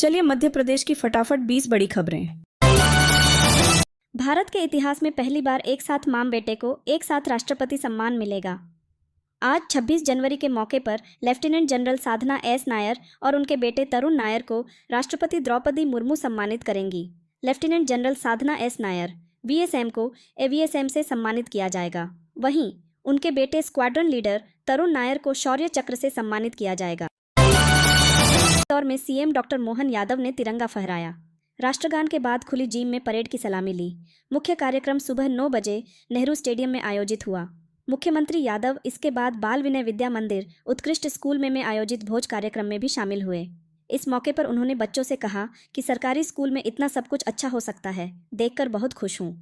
चलिए मध्य प्रदेश की फटाफट 20 बड़ी खबरें। भारत के इतिहास में पहली बार एक साथ मां बेटे को एक साथ राष्ट्रपति सम्मान मिलेगा। आज 26 जनवरी के मौके पर लेफ्टिनेंट जनरल साधना एस नायर और उनके बेटे तरुण नायर को राष्ट्रपति द्रौपदी मुर्मू सम्मानित करेंगी। लेफ्टिनेंट जनरल साधना एस नायर वीएसएम को एवीएसएम से सम्मानित किया जाएगा। वहीं उनके बेटे स्क्वाड्रन लीडर तरुण नायर को शौर्य चक्र से सम्मानित किया जाएगा। इंदौर में सीएम डॉक्टर मोहन यादव ने तिरंगा फहराया। राष्ट्रगान के बाद खुली जिम में परेड की सलामी ली। मुख्य कार्यक्रम सुबह 9 बजे नेहरू स्टेडियम में आयोजित हुआ। मुख्यमंत्री यादव इसके बाद बाल विनय विद्या मंदिर उत्कृष्ट स्कूल में आयोजित भोज कार्यक्रम में भी शामिल हुए। इस मौके पर उन्होंने बच्चों से कहा कि सरकारी स्कूल में इतना सब कुछ अच्छा हो सकता है, देखकर बहुत खुश हूँ।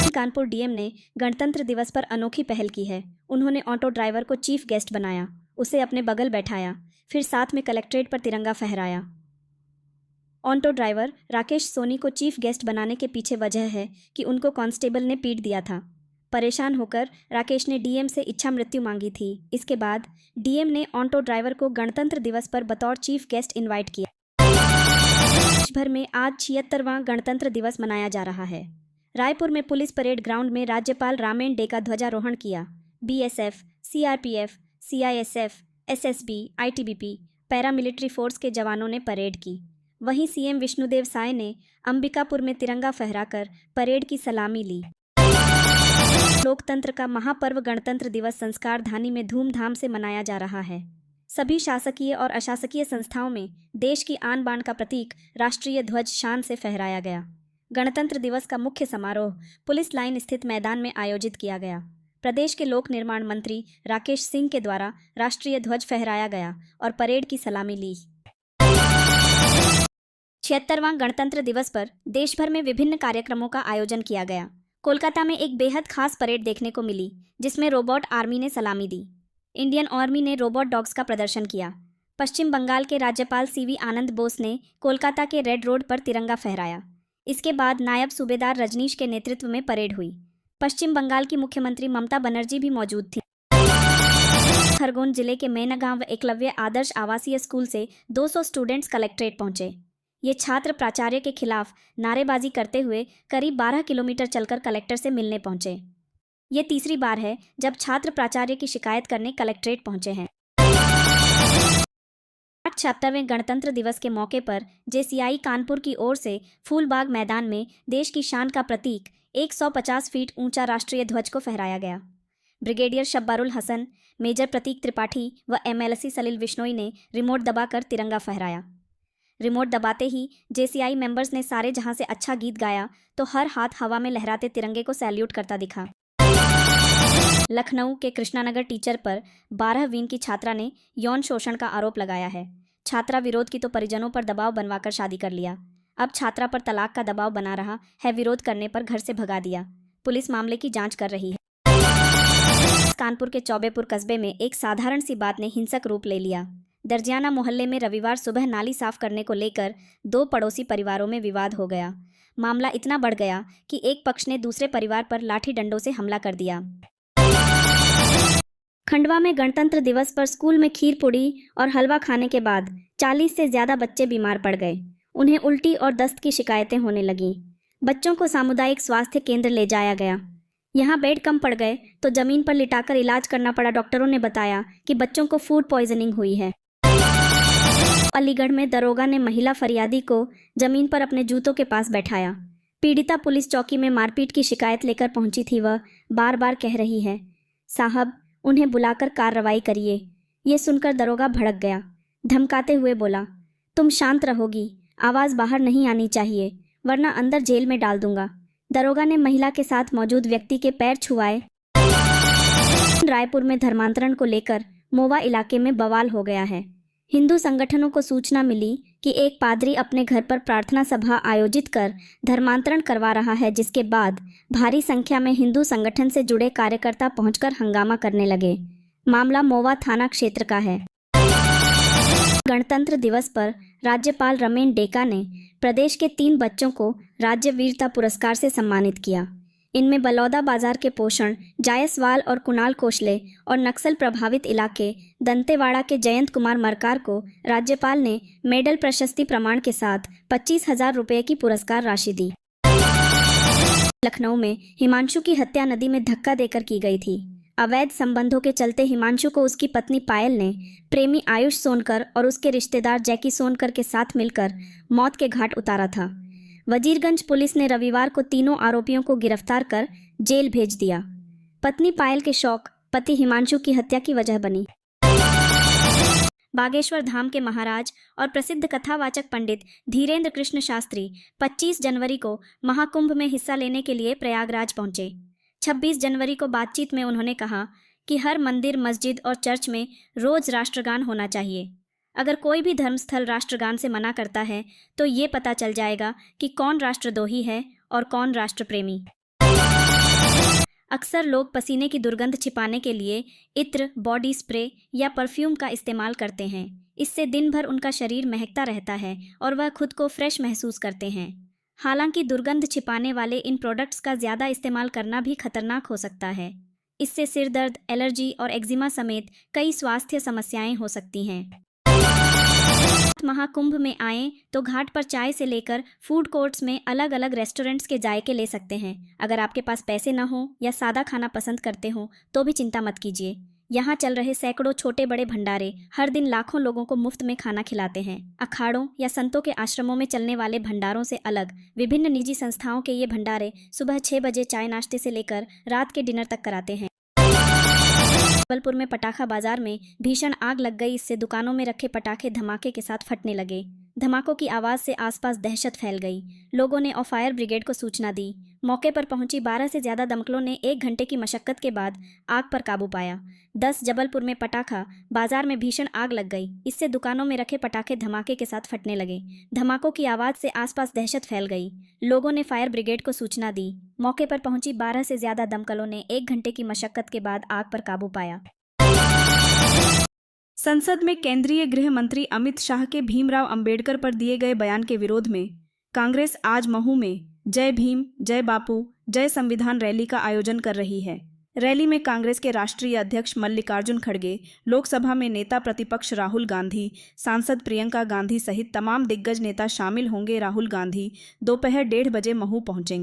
कानपुर डीएम ने गणतंत्र दिवस पर अनोखी पहल की है। उन्होंने ऑटो ड्राइवर को चीफ गेस्ट बनाया, उसे अपने बगल बैठाया, फिर साथ में कलेक्ट्रेट पर तिरंगा फहराया। ऑटो ड्राइवर राकेश सोनी को चीफ गेस्ट बनाने के पीछे वजह है कि उनको कांस्टेबल ने पीट दिया था। परेशान होकर राकेश ने डीएम से इच्छा मृत्यु मांगी थी। इसके बाद डीएम ने ऑटो ड्राइवर को गणतंत्र दिवस पर बतौर चीफ गेस्ट इनवाइट किया। देश भर में आज 76वां गणतंत्र दिवस मनाया जा रहा है। रायपुर में पुलिस परेड ग्राउंड में राज्यपाल रामेन डे का ध्वजारोहण किया। BSF, CRPF, CISF, SSB, ITBP, paramilitary force के जवानों ने परेड की। वहीं सीएम विष्णुदेव साय ने अंबिकापुर में तिरंगा फहराकर परेड की सलामी ली। लोकतंत्र का महापर्व गणतंत्र दिवस संस्कार धानी में धूमधाम से मनाया जा रहा है। सभी शासकीय और अशासकीय संस्थाओं में देश की आन बान का प्रतीक राष्ट्रीय ध्वज शान से फहराया गया। गणतंत्र दिवस का मुख्य समारोह पुलिस लाइन स्थित मैदान में आयोजित किया गया। प्रदेश के लोक निर्माण मंत्री राकेश सिंह के द्वारा राष्ट्रीय ध्वज फहराया गया और परेड की सलामी ली। 76वां गणतंत्र दिवस पर देश भर में विभिन्न कार्यक्रमों का आयोजन किया गया। कोलकाता में एक बेहद खास परेड देखने को मिली, जिसमें रोबोट आर्मी ने सलामी दी। इंडियन आर्मी ने रोबोट डॉग्स का प्रदर्शन किया। पश्चिम बंगाल के राज्यपाल सीवी आनंद बोस ने कोलकाता के रेड रोड पर तिरंगा फहराया। इसके बाद नायब सूबेदार रजनीश के नेतृत्व में परेड हुई। पश्चिम बंगाल की मुख्यमंत्री ममता बनर्जी भी मौजूद थी। खरगोन जिले के मेनागांव एकलव्य आदर्श आवासीय स्कूल से 200 स्टूडेंट्स कलेक्ट्रेट पहुंचे। ये छात्र प्राचार्य के खिलाफ नारेबाजी करते हुए करीब 12 किलोमीटर चलकर कलेक्टर से मिलने पहुंचे। ये तीसरी बार है जब छात्र प्राचार्य की शिकायत करने कलेक्ट्रेट पहुंचे हैं। 76वें गणतंत्र दिवस के मौके पर जेसीआई कानपुर की ओर से फूलबाग मैदान में देश की शान का प्रतीक 150 फीट ऊंचा राष्ट्रीय ध्वज को फहराया गया। ब्रिगेडियर शब्बारुल हसन, मेजर प्रतीक त्रिपाठी व एमएलसी सलील बिश्नोई ने रिमोट दबाकर तिरंगा फहराया। रिमोट दबाते ही जेसीआई मेंबर्स ने सारे जहां से अच्छा गीत गाया तो हर हाथ हवा में लहराते तिरंगे को सैल्यूट करता दिखा। लखनऊ के कृष्णानगर टीचर पर 12वीं की छात्रा ने यौन शोषण का आरोप लगाया है। छात्रा विरोध की तो परिजनों पर दबाव बनवाकर शादी कर लिया। अब छात्रा पर तलाक का दबाव बना रहा है। विरोध करने पर घर से भगा दिया। पुलिस मामले की जांच कर रही है। कानपुर के चौबेपुर कस्बे में एक साधारण सी बात ने हिंसक रूप ले लिया। दर्जियाना मोहल्ले में रविवार सुबह नाली साफ करने को लेकर 2 पड़ोसी परिवारों में विवाद हो गया। मामला इतना बढ़ गया कि एक पक्ष ने दूसरे परिवार पर लाठी डंडों से हमला कर दिया। खंडवा में गणतंत्र दिवस पर स्कूल में खीर पूड़ी और हलवा खाने के बाद 40 से ज्यादा बच्चे बीमार पड़ गए। उन्हें उल्टी और दस्त की शिकायतें होने लगीं। बच्चों को सामुदायिक स्वास्थ्य केंद्र ले जाया गया। यहाँ बेड कम पड़ गए तो जमीन पर लिटाकर इलाज करना पड़ा। डॉक्टरों ने बताया कि बच्चों को फूड पॉइजनिंग हुई है। अलीगढ़ में दरोगा ने महिला फरियादी को जमीन पर अपने जूतों के पास बैठाया। पीड़िता पुलिस चौकी में मारपीट की शिकायत लेकर पहुंची थी। वह बार बार कह रही है, साहब उन्हें बुलाकर कार्रवाई करिए। ये सुनकर दरोगा भड़क गया। धमकाते हुए बोला, तुम शांत रहोगी, आवाज़ बाहर नहीं आनी चाहिए वरना अंदर जेल में डाल दूंगा। दरोगा ने महिला के साथ मौजूद व्यक्ति के पैर छुआए। रायपुर में धर्मांतरण को लेकर मोवा इलाके में बवाल हो गया है। हिंदू संगठनों को सूचना मिली कि एक पादरी अपने घर पर प्रार्थना सभा आयोजित कर धर्मांतरण करवा रहा है, जिसके बाद भारी संख्या में हिंदू संगठन से जुड़े कार्यकर्ता पहुंचकर हंगामा करने लगे। मामला मोवा थाना क्षेत्र का है। गणतंत्र दिवस पर राज्यपाल रमेन डेका ने प्रदेश के 3 बच्चों को राज्य वीरता पुरस्कार से सम्मानित किया। इनमें बलौदा बाजार के पोषण, जायसवाल और कुणाल कोशले और नक्सल प्रभावित इलाके दंतेवाड़ा के जयंत कुमार मरकार को राज्यपाल ने मेडल प्रशस्ति प्रमाण के साथ 25,000 रुपये की पुरस्कार राशि दी। लखनऊ में हिमांशु की हत्या नदी में धक्का देकर की गई थी। अवैध संबंधों के चलते हिमांशु को उसकी पत्नी पायल ने प्रेमी आयुष सोनकर और उसके रिश्तेदार जैकी सोनकर के साथ मिलकर मौत के घाट उतारा था। वजीरगंज पुलिस ने रविवार को तीनों आरोपियों को गिरफ्तार कर जेल भेज दिया। पत्नी पायल के शौक पति हिमांशु की हत्या की वजह बनी। बागेश्वर धाम के महाराज और प्रसिद्ध कथावाचक पंडित धीरेन्द्र कृष्ण शास्त्री 25 जनवरी को महाकुंभ में हिस्सा लेने के लिए प्रयागराज पहुंचे। 26 जनवरी को बातचीत में उन्होंने कहा कि हर मंदिर, मस्जिद और चर्च में रोज राष्ट्रगान होना चाहिए। अगर कोई भी धर्मस्थल राष्ट्रगान से मना करता है तो ये पता चल जाएगा कि कौन राष्ट्रद्रोही है और कौन राष्ट्रप्रेमी। अक्सर लोग पसीने की दुर्गंध छिपाने के लिए इत्र, बॉडी स्प्रे या परफ्यूम का इस्तेमाल करते हैं। इससे दिन भर उनका शरीर महकता रहता है और वह खुद को फ्रेश महसूस करते हैं। हालांकि दुर्गंध छिपाने वाले इन प्रोडक्ट्स का ज़्यादा इस्तेमाल करना भी खतरनाक हो सकता है। इससे सिर दर्द, एलर्जी और एक्जिमा समेत कई स्वास्थ्य समस्याएं हो सकती हैं। महाकुंभ में आएं तो घाट पर चाय से लेकर फूड कोर्ट्स में अलग अलग रेस्टोरेंट्स के जायके ले सकते हैं। अगर आपके पास पैसे न हो या सादा खाना पसंद करते हो तो भी चिंता मत कीजिए। यहाँ चल रहे सैकड़ों छोटे बड़े भंडारे हर दिन लाखों लोगों को मुफ्त में खाना खिलाते हैं। अखाड़ों या संतों के आश्रमों में चलने वाले भंडारों से अलग विभिन्न निजी संस्थाओं के ये भंडारे सुबह 6 बजे चाय नाश्ते से लेकर रात के डिनर तक कराते हैं। जबलपुर में पटाखा बाजार में भीषण आग लग गई। इससे दुकानों में रखे पटाखे धमाके के साथ फटने लगे। धमाकों की आवाज़ से आसपास दहशत फैल गई। लोगों ने फायर ब्रिगेड को सूचना दी। मौके पर पहुंची 12 से ज़्यादा दमकलों ने 1 घंटे की मशक्कत के बाद आग पर काबू पाया। 10 जबलपुर में पटाखा बाजार में भीषण आग लग गई। इससे दुकानों में रखे पटाखे धमाके के साथ फटने लगे। धमाकों की आवाज़ से आसपास दहशत फैल गई। लोगों ने फायर ब्रिगेड को सूचना दी। मौके पर पहुंची 12 से ज़्यादा दमकलों ने 1 घंटे की मशक्कत के बाद आग पर काबू पाया। संसद में केंद्रीय गृह मंत्री अमित शाह के भीमराव अंबेडकर पर दिए गए बयान के विरोध में कांग्रेस आज महू में जय भीम, जय बापू, जय संविधान रैली का आयोजन कर रही है। रैली में कांग्रेस के राष्ट्रीय अध्यक्ष मल्लिकार्जुन खड़गे, लोकसभा में नेता प्रतिपक्ष राहुल गांधी, सांसद प्रियंका गांधी सहित तमाम दिग्गज नेता शामिल होंगे। राहुल गांधी दोपहर 1:30 बजे महू पहुंचेंगे।